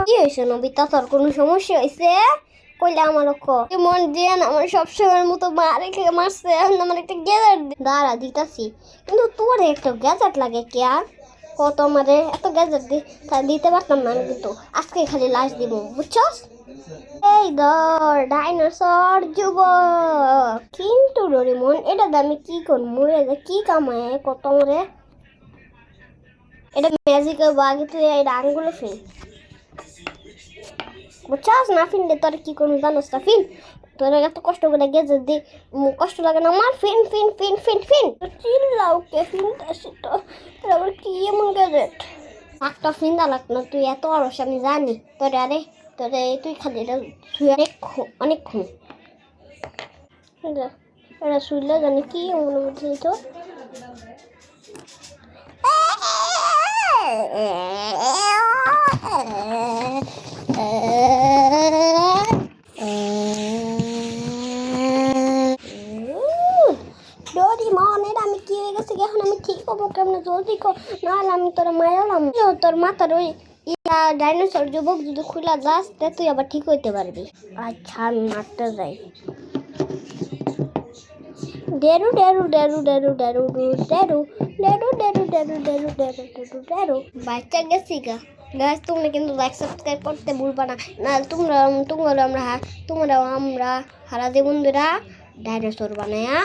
কি হয়েছে নবিতা, তোর কোনো সমস্যা হয়েছে? কইলে আমার মন দিয়ে আমার সবসময়ের মতো মারছে। এখন আমার একটা গ্যাজেট দাঁড়া দিতাছি, কিন্তু তোর একটা গ্যাজেট লাগে কে আর কত আমারে এত গ্যাজেট দিতে পারতাম না আমি, কিন্তু আজকে খালি লাশ দিব, বুঝছস? এই ধর ডাইনোসর যুবক। কিন্তু ডোরেমন এটা আমি কি করবো? এটা কি কামায় কত মরে? এটা ম্যাজিকের বাগে তুই এটা আঙ্গুলে ফিন, বুঝছস? না ফিনলে তোর কি করবো জানোস না? ফিন, তোর এত কষ্ট করে গেছে দি, কষ্ট লাগে না আমার? ফিন ফিন ফিন ফিন ফিন। চিল্লাও কে? ফিনতেছি তো, আবার কি এমন গ্যাজেট? একটা ফিন্দা লাগ না, তুই এত অলস আমি জানি। তোরে আরে তোরে তুই খালি এটা তুই অনেকক্ষণ এটা শুইলে জানি কি অনুভূতি তো। ডোরেমন এটা আমি কি হয়ে গেছে? এখন আমি ঠিক হবো কেমন? জলদি কর, নাহলে আমি তোর মারালাম। তোর মাথার ওই ডাইনোসর যুবক যদি খুলে যাস তুই আবার ঠিক হইতে পারবি। আচ্ছা আমি মারতে যাই। ডেরু ডেরু ডেরু ডেরু ডেরু ডেরু ডেরু ডেরু ডেরু ডেরু ডেরু ডেরু ডেরু। বাচ্চা গেছি গা গাছ। তোমরা কিন্তু লাইক সাবস্ক্রাইব করতে ভুলবা না, না তোমরা আমরা হারা দে বন্ধুরা ডাইনোসর বানায়া।